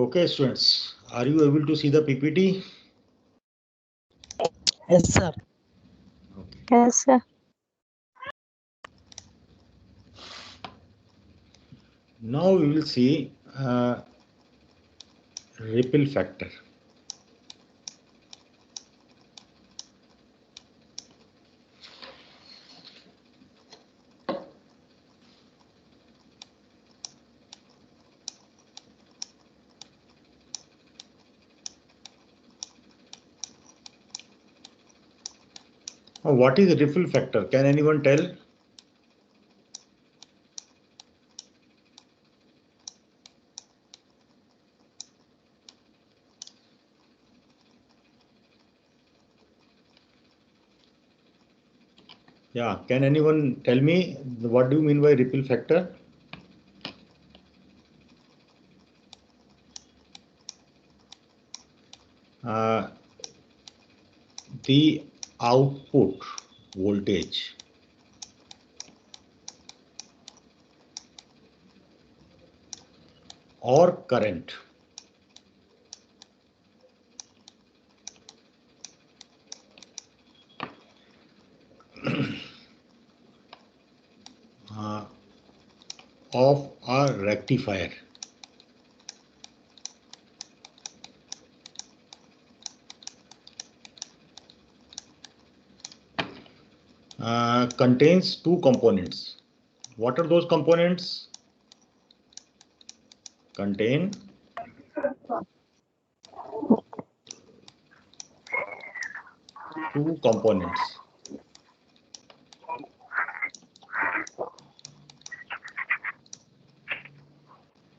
Okay, students, are you able to see the PPT? Yes, sir. Okay. Yes, sir. Now we will see ripple factor. What is ripple factor? Can anyone tell? Yeah, can anyone tell me what do you mean by ripple factor? The output voltage or current of a rectifier contains two components. What are those components? Contain two components.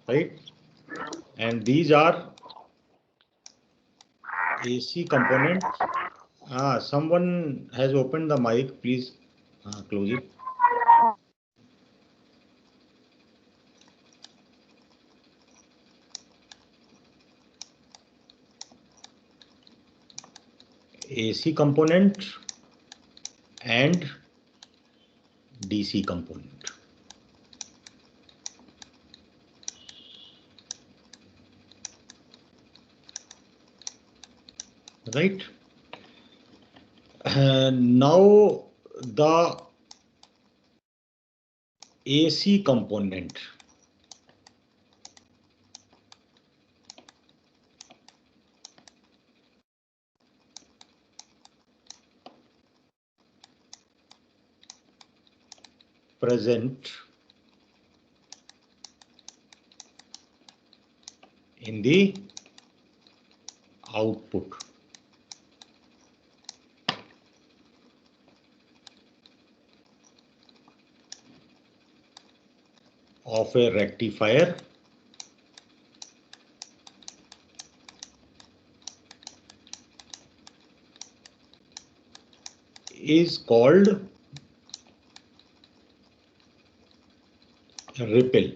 Right? And these are AC component. Someone has opened the mic. Please close it. AC component and DC component. Right? Now the AC component present in the output of a rectifier is called ripple.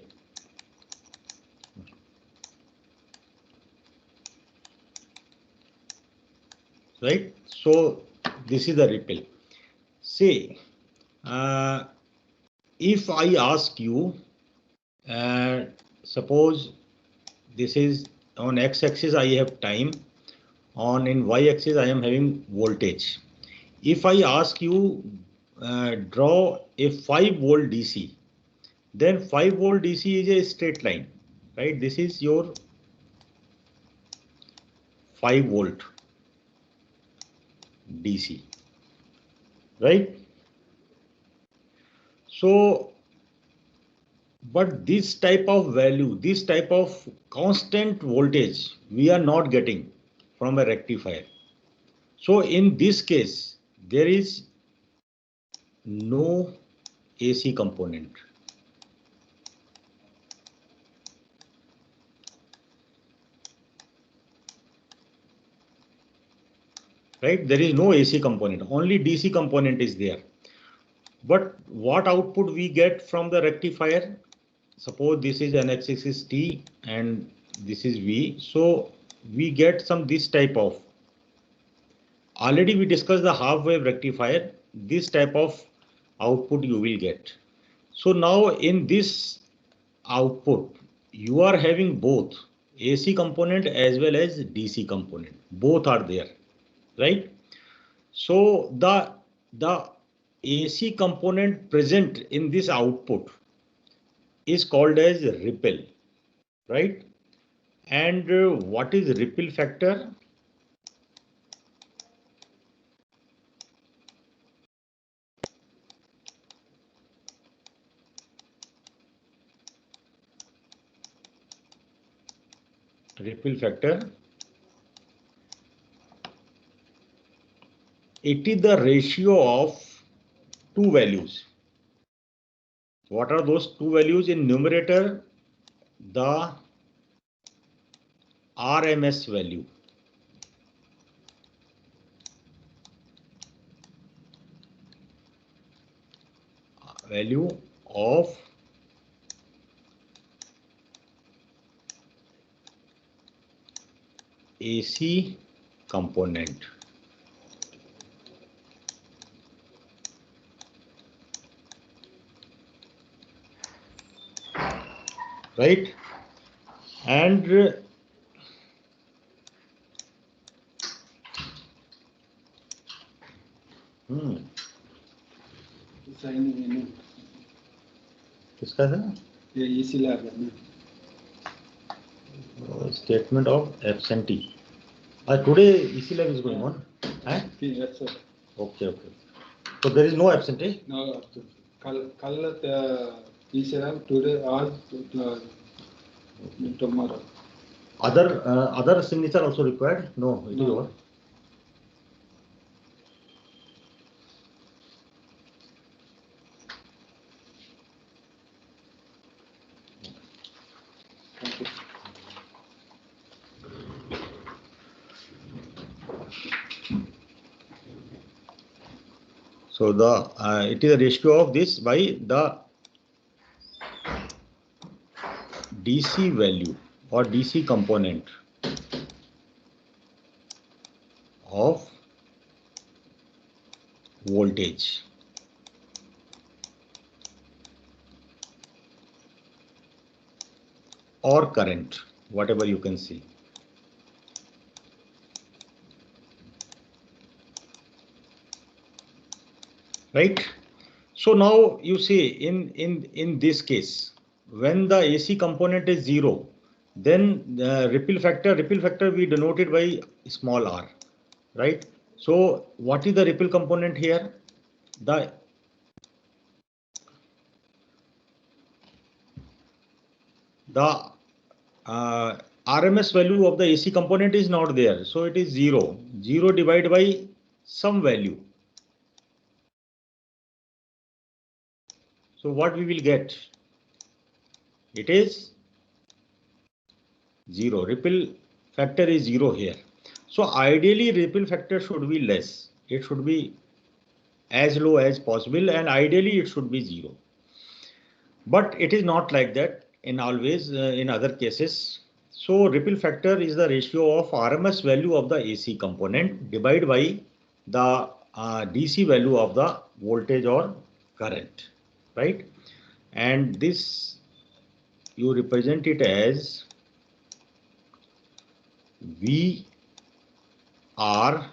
Right? So this is the ripple. Say, if I ask you, suppose this is on x-axis I have time, in y-axis I am having voltage. If I ask you draw a 5-volt DC, then 5-volt DC is a straight line, right? This is your 5-volt DC, right? So, but this type of value, this type of constant voltage, we are not getting from a rectifier. So in this case, there is no AC component. Right? There is no AC component, only DC component is there. But what output we get from the rectifier? Suppose this is an axis is T and this is V. So we get some this type of. Already we discussed the half wave rectifier. This type of output you will get. So now in this output, you are having both AC component as well as DC component. Both are there, right? So the AC component present in this output is called as ripple, right? And what is ripple factor? Ripple factor, it is the ratio of two values. What are those two values? In numerator, the RMS value, of AC component, right? And किसका था? ये इसी lab है ना. Statement of absentee. Today EC lab is going on. Yes, sir. Okay. So there is no absentee? No, कल EC lab today आज tomorrow. Other signature also required? No, it is over. So it is a ratio of this by the DC value or DC component of voltage or current, whatever you can see. Right? So now you see in this case, when the AC component is 0, then the ripple factor we denote it by small r, right? So what is the ripple component here? The RMS value of the AC component is not there, so it is 0. 0 divided by some value. So what we will get? It is 0. Ripple factor is 0 here. So ideally ripple factor should be less. It should be as low as possible, and ideally it should be 0. But it is not like that in always in other cases. So ripple factor is the ratio of RMS value of the AC component divided by the DC value of the voltage or current, right? And this you represent it as V R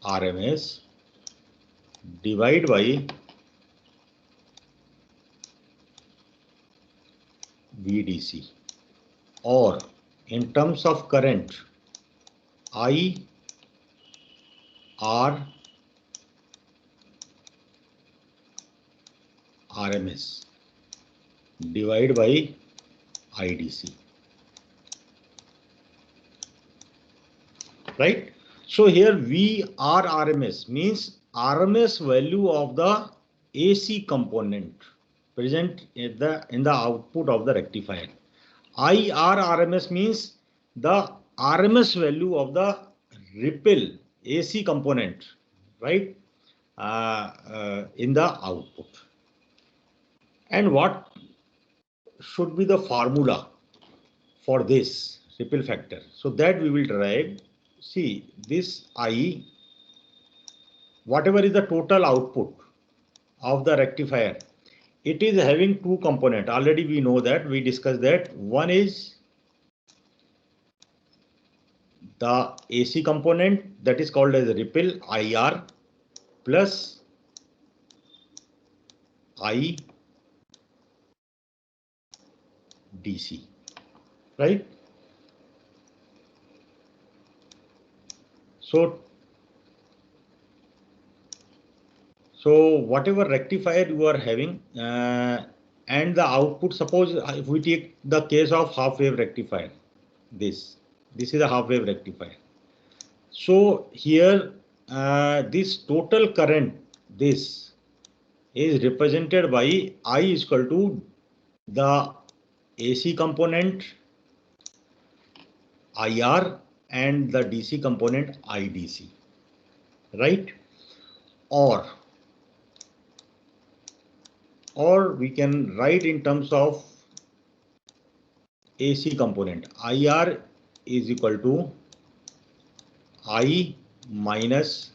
RMS divided by VDC, or in terms of current, I R RMS divided by IDC, right? So here VRRMS means RMS value of the AC component present in the output of the rectifier. IRRMS means the RMS value of the ripple AC component, right, in the output. And what should be the formula for this ripple factor? So that we will derive. See, this I, whatever is the total output of the rectifier, it is having two component. Already we know that, we discussed that. One is the AC component, that is called as ripple IR plus I DC, right? So whatever rectifier you are having and the output, suppose if we take the case of half wave rectifier, this is a half wave rectifier. So here this total current, this is represented by I is equal to the AC component IR and the DC component IDC, right? Or we can write in terms of AC component, IR is equal to I minus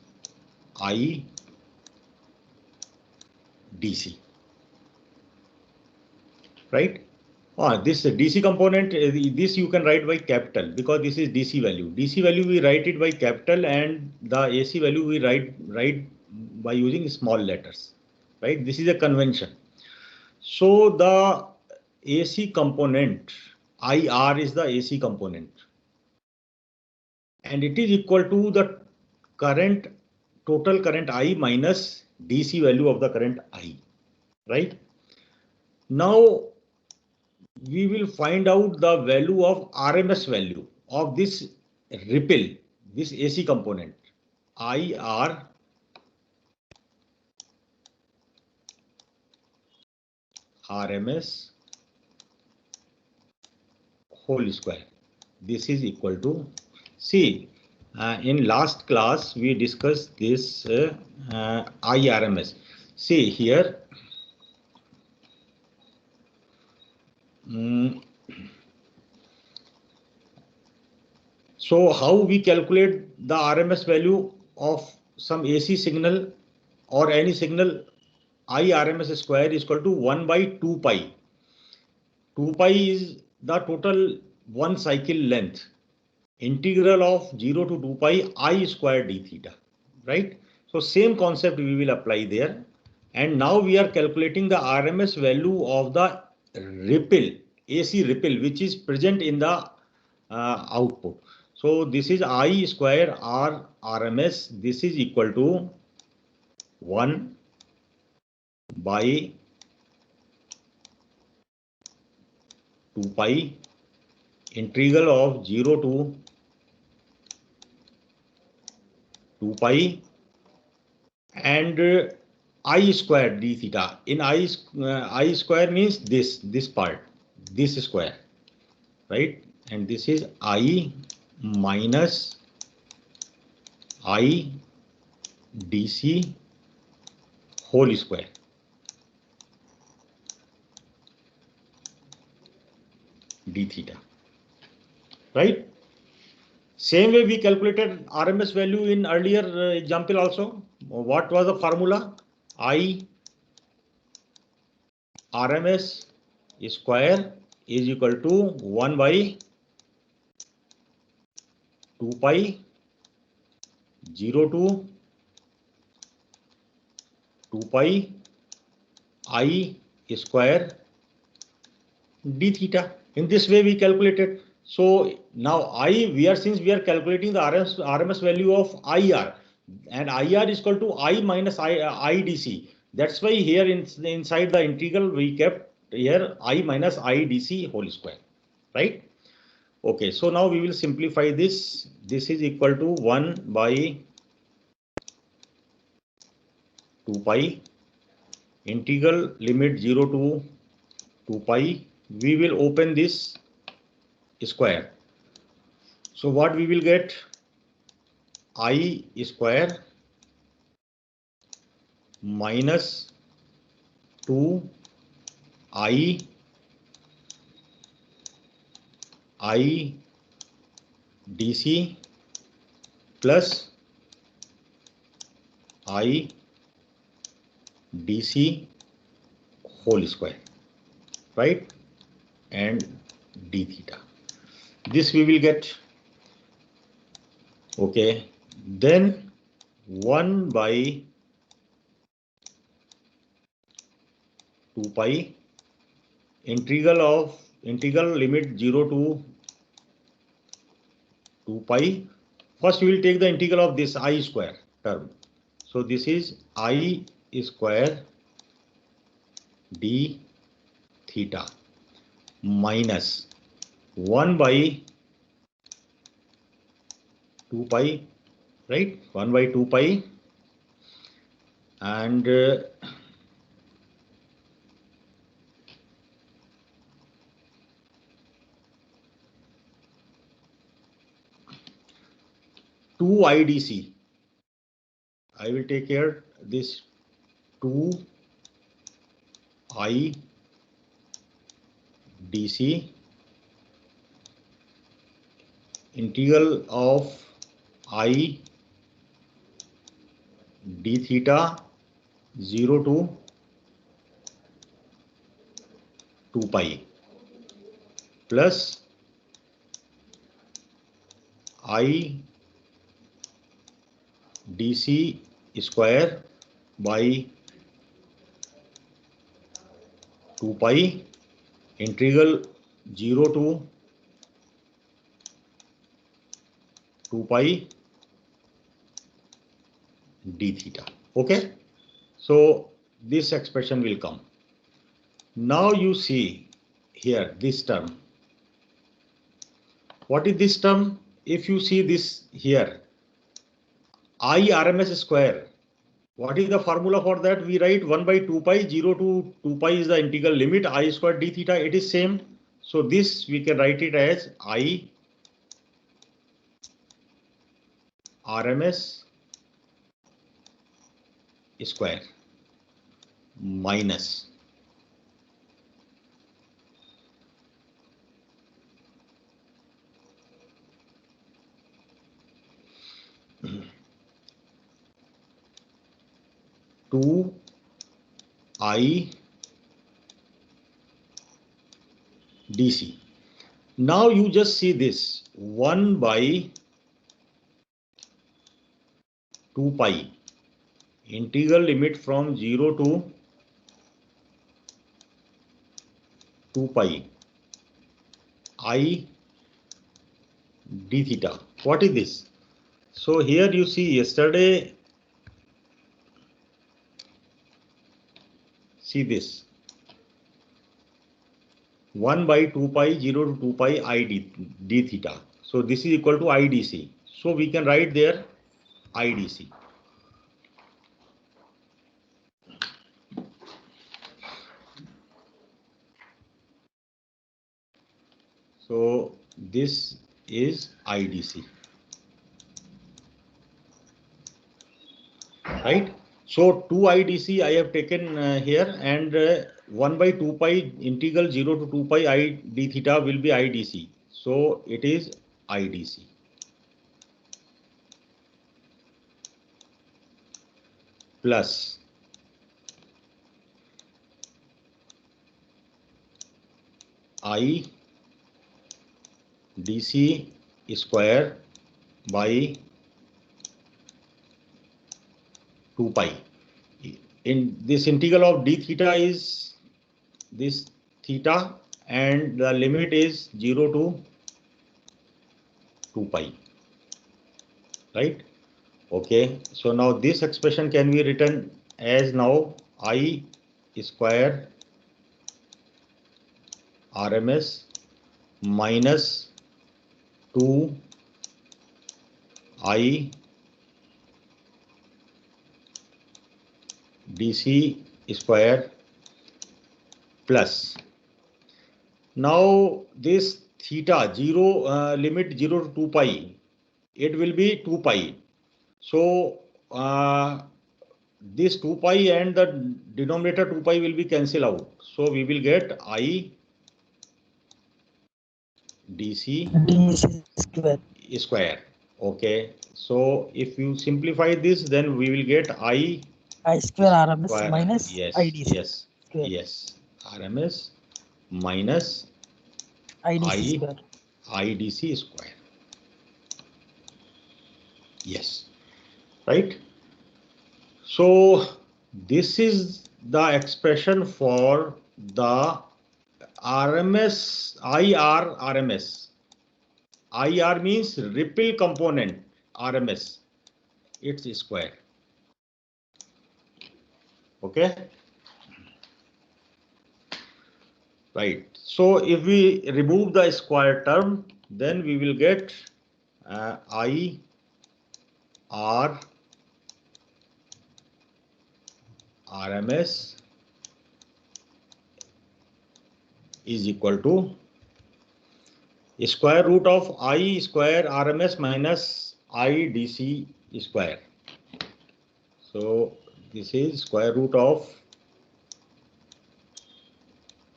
I DC, right? This DC component, this you can write by capital because this is DC value. DC value we write it by capital, and the AC value we write by using small letters, right? This is a convention. So the AC component IR is the AC component, and it is equal to the current, total current I minus DC value of the current I, right? Now we will find out the value of RMS value of this ripple, this AC component, IR RMS whole square. This is equal to, see, in last class we discussed this IRMS. See here, so how we calculate the RMS value of some AC signal or any signal? IRMS square is equal to 1 by 2 pi. 2 pi is the total one cycle length. Integral of 0 to 2 pi I square d theta, right? So same concept we will apply there. And now we are calculating the RMS value of the ripple, AC ripple, which is present in the output. So this is I square R RMS. This is equal to 1 by 2 pi integral of 0 to 2 pi and I square d theta. In I square means this part, this square, right? And this is I minus I DC whole square. D theta, right? Same way we calculated RMS value in earlier example also. What was the formula? I RMS square is equal to 1 by 2 pi 0 to 2 pi I square d theta. In this way we calculated. So now since we are calculating the RMS value of IR, and IR is equal to I minus IDC. That's why here inside the integral we kept here I minus IDC whole square, right? Okay, so now we will simplify this. This is equal to 1 by 2 pi integral limit 0 to 2 pi. We will open this square. So what we will get? I square minus 2 I DC plus I DC whole square, right? And d theta. This we will get. Okay. Then 1 by 2 pi integral limit 0 to 2 pi. First we will take the integral of this I square term. So this is I square d theta minus 1 by 2 pi, right? 1 by 2 pi, and 2 IDC. I will take care this 2 IDC integral of I d theta 0 to 2 pi plus I dc square by 2 pi integral 0 to 2 pi d theta. Okay, so this expression will come. Now you see here this term. What is this term? If you see this here, I RMS square. What is the formula for that? We write 1 by 2 pi, 0 to 2 pi is the integral limit, I square d theta, it is same. So this we can write it as I RMS square minus 2 I dc. Now you just see this 1 by 2 pi integral limit from 0 to 2 pi I d theta. What is this? So here you see yesterday, see this 1 by 2 pi 0 to 2 pi I d theta. So this is equal to IDC. So we can write there IDC. So this is IDC, right? So 2 IDC I have taken here, and 1 by 2 pi integral 0 to 2 pi I d theta will be IDC. So it is IDC. Plus I dc square by 2 pi. In this integral of d theta is this theta, and the limit is 0 to 2 pi, right? Okay, so now this expression can be written as now I square RMS minus 2 I dc square plus. Now this theta 0 limit 0 to 2 pi, it will be 2 pi. So this 2 pi and the denominator 2 pi will be cancelled out. So we will get I dc square. Okay, so if you simplify this, then we will get I I square RMS square. minus Yes, IDC yes, square. yes, RMS minus IDC square. IDC square. Yes, right. So this is the expression for the RMS, IR RMS. IR means ripple component, RMS, its square. Okay. Right. So if we remove the square term, then we will get I R RMS is equal to square root of I square RMS minus IDC square. So this is square root of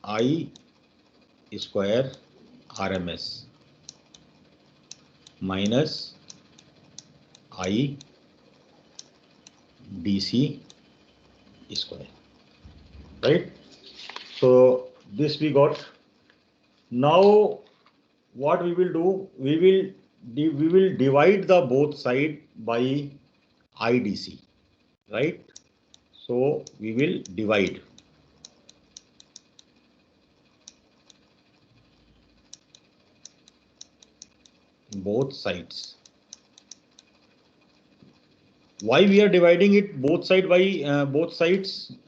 I square RMS minus I DC square, right? So this we got. Now what we will do, we will divide the both side by IDC, right? So we will divide both sides. Why we are dividing it both sides by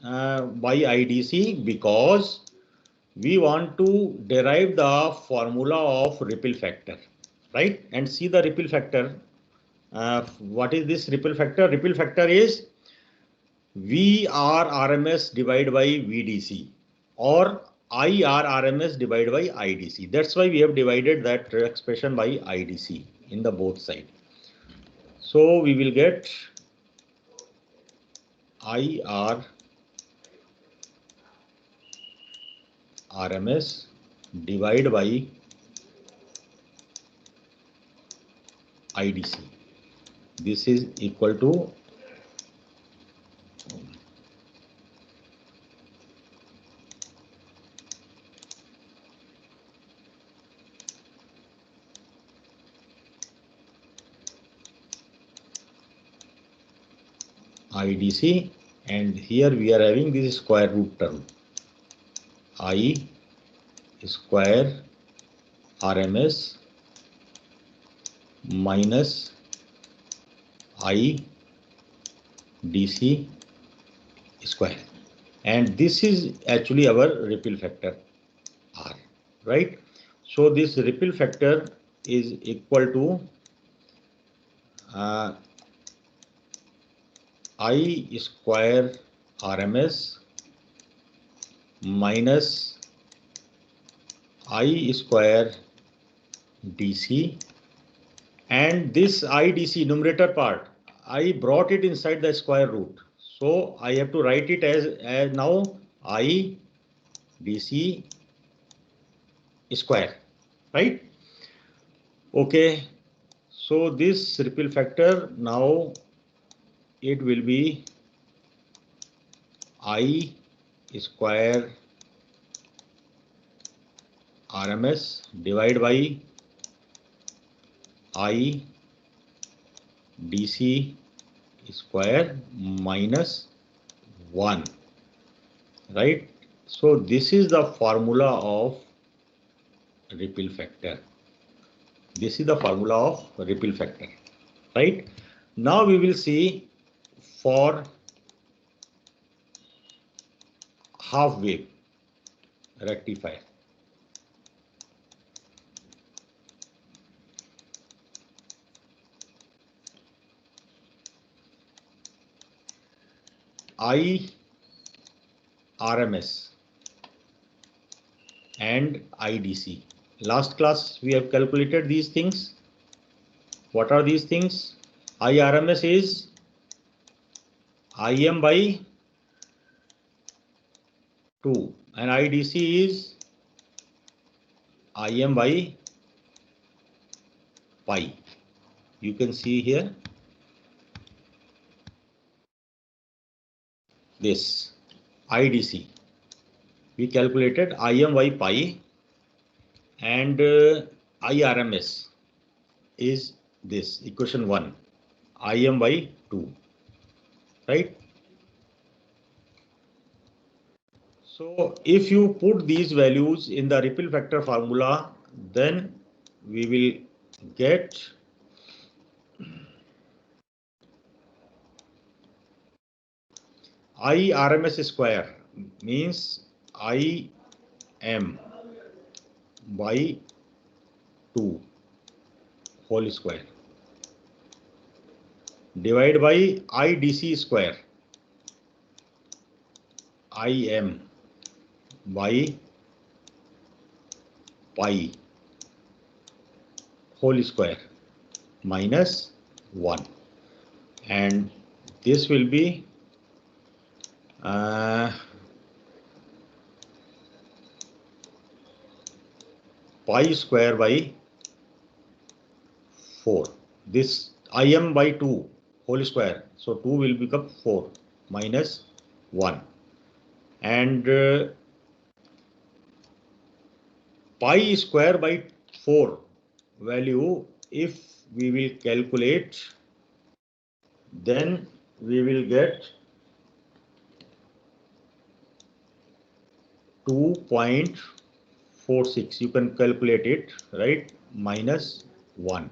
IDC? Because we want to derive the formula of ripple factor, right? And see the ripple factor. What is this ripple factor? Ripple factor is VR RMS divided by VDC or IR RMS divided by IDC. That's why we have divided that expression by IDC in the both side. So we will get IR RMS divided by IDC. This is equal to IDC, and here we are having this square root term I square RMS minus I DC square, and this is actually our ripple factor R, right? So this ripple factor is equal to I square RMS minus I square DC, and this IDC numerator part I brought it inside the square root, so I have to write it as now I DC square, right? Okay, so this ripple factor now it will be I square RMS divided by I DC square minus 1, right? So this is the formula of ripple factor. This is the formula of ripple factor, right? Now we will see for half wave rectifier. I RMS and IDC. Last class we have calculated these things. What are these things? I RMS is IM by 2 and IDC is IM by pi. You can see here this IDC we calculated Im by pi, and IRMS is this equation 1, Im by 2, right? So if you put these values in the ripple factor formula, then we will get IRMS square means Im by 2 whole square divided by IDC square, Im by pi whole square minus 1, and this will be pi square by 4. This Im by 2 whole square, so 2 will become 4 minus 1, and pi square by 4 value, if we will calculate, then we will get 2.46. You can calculate it, right? Minus 1.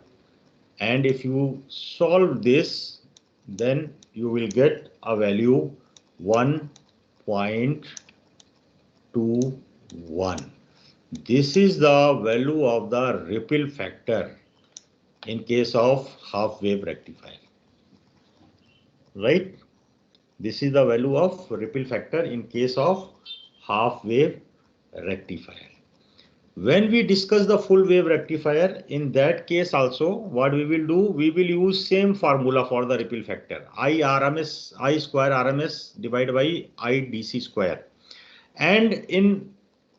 And if you solve this, then you will get a value 1.21. This is the value of the ripple factor in case of half wave rectifier, right? This is the value of ripple factor in case of half wave rectifier. When we discuss the full wave rectifier, in that case also, what we will do, we will use same formula for the ripple factor, I square RMS divided by IDC square. And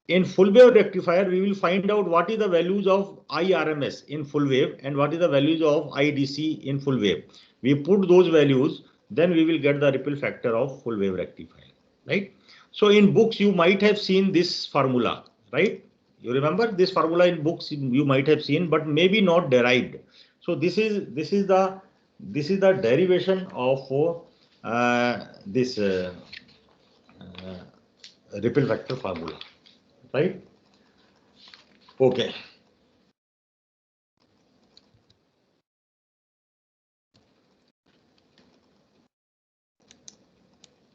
in full wave rectifier, we will find out what is the values of IRMS in full wave and what is the values of IDC in full wave. We put those values, then we will get the ripple factor of full wave rectifier, right? So in books, you might have seen this formula, right? You remember this formula in books you might have seen, but maybe not derived. So this is the derivation of this ripple factor formula, right? Okay.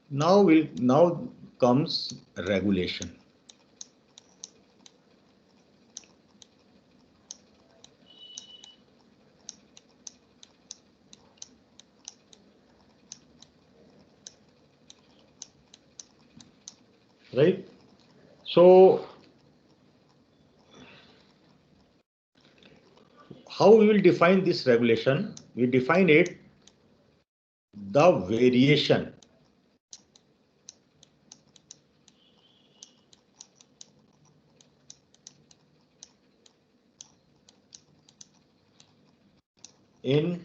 Now comes regulation. Right? So how we will define this regulation? We define it the variation in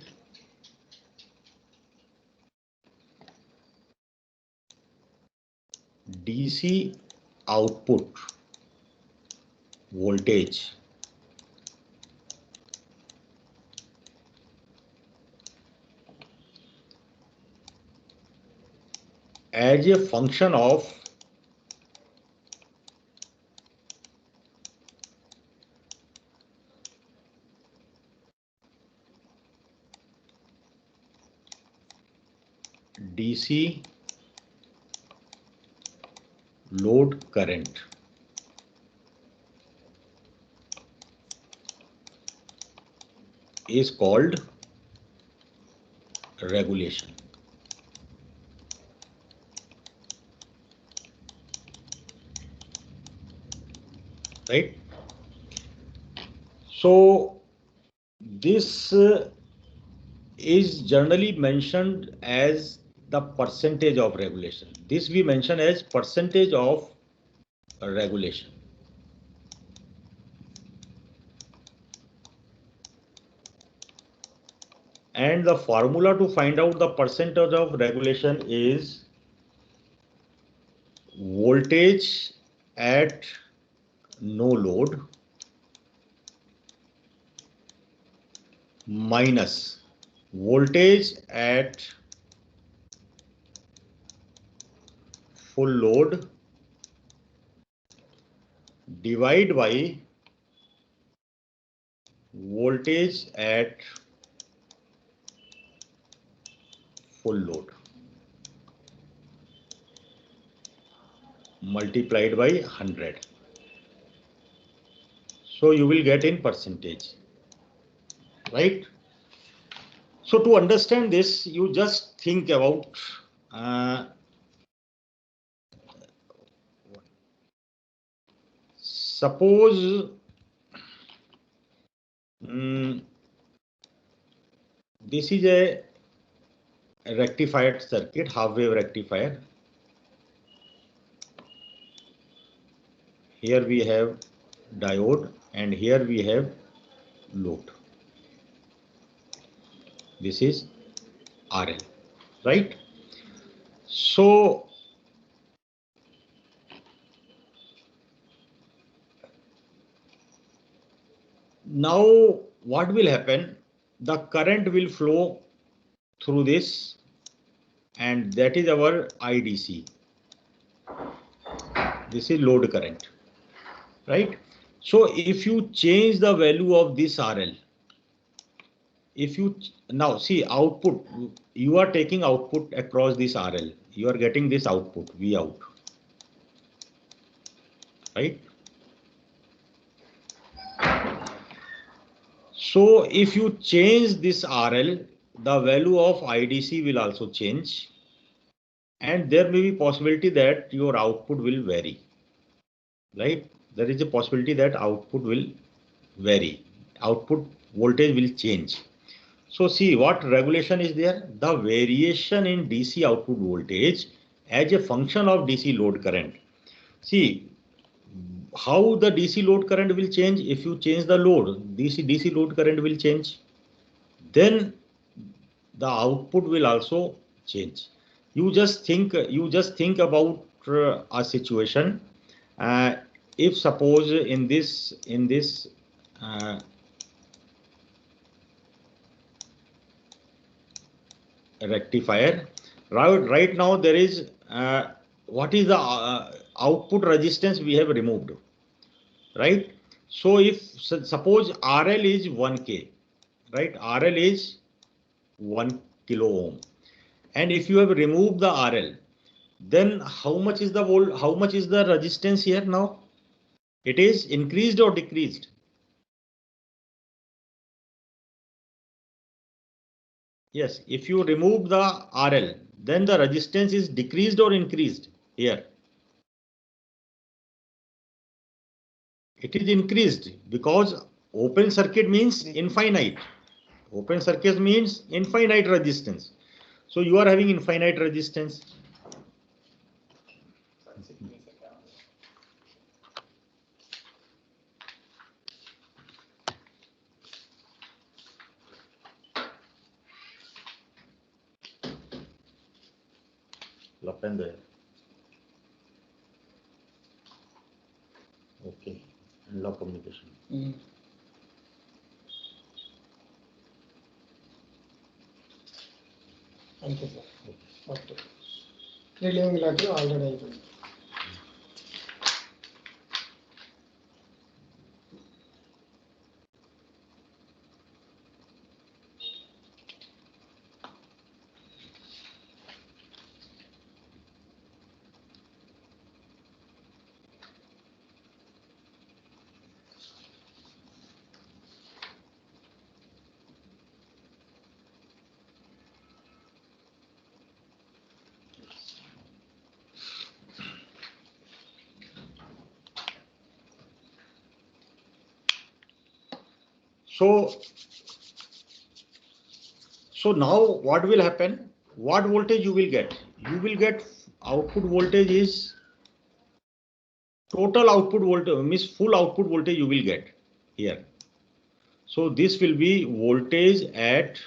DC output voltage as a function of DC load current. Is called regulation. Right? So this is generally mentioned as the percentage of regulation. This we mention as percentage of regulation. And the formula to find out the percentage of regulation is voltage at no load minus voltage at full load divide by voltage at full load multiplied by 100. So you will get in percentage, right? So to understand this, you just think about suppose this is a rectified circuit, half wave rectifier. Here we have diode and here we have load. This is RL, right? So now what will happen? The current will flow through this, and that is our IDC. This is load current, right? So if you change the value of this RL, if you now see output, you are taking output across this RL, you are getting this output V out, right? So if you change this RL, the value of IDC will also change, and there may be possibility that your output will vary, right? There is a possibility that output will vary, output voltage will change. So see what regulation is there? The variation in DC output voltage as a function of DC load current. See how the DC load current will change. If you change the load, DC load current will change. Then the output will also change. You just think about a situation. If suppose in this rectifier, right now there is what is the output resistance we have removed, right? So if suppose RL is 1K, right? RL is 1 kilo ohm, and if you have removed the RL, then how much is the resistance here now? It is increased or decreased? Yes, if you remove the RL, then the resistance is decreased or increased here? It is increased because open circuit means infinite. Open circuit means infinite resistance. So you are having infinite resistance. Okay, unlock communication. అంతే sir okay relieving లాంటివి already అయిపోయింది. So now what will happen? What voltage you will get? You will get output voltage is total output voltage, means full output voltage you will get here. So this will be voltage at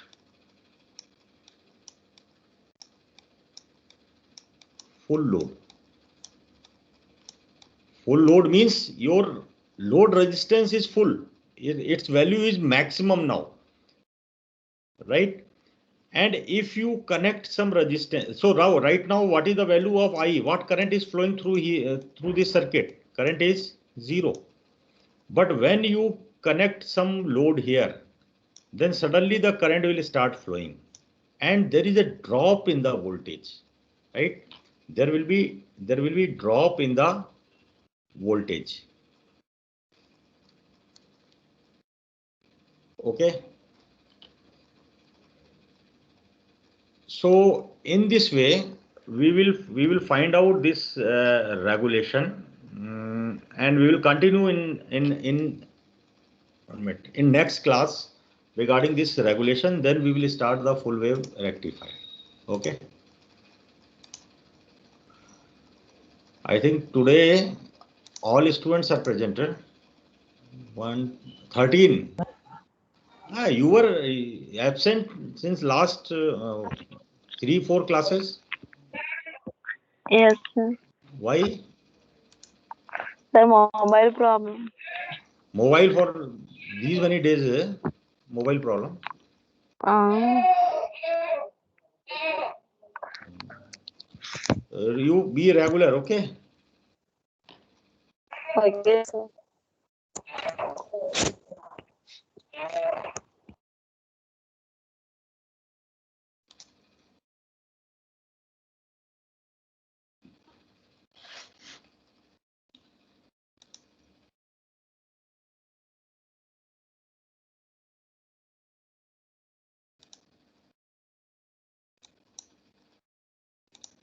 full load. Full load means your load resistance is full. Its value is maximum now, right? And if you connect some resistance, so now right now what is the value of I? What current is flowing through here through this circuit? Current is 0. But when you connect some load here, then suddenly the current will start flowing, and there is a drop in the voltage, right? There will be drop in the voltage. Okay. So in this way, we will find out this regulation, and we will continue in next class regarding this regulation. Then we will start the full wave rectifier. Okay. I think today all students are presented. 13. You were absent since last 3-4 classes. Yes, sir. Why? The mobile problem. Mobile for these many days, mobile problem. You be regular, okay? Okay, sir.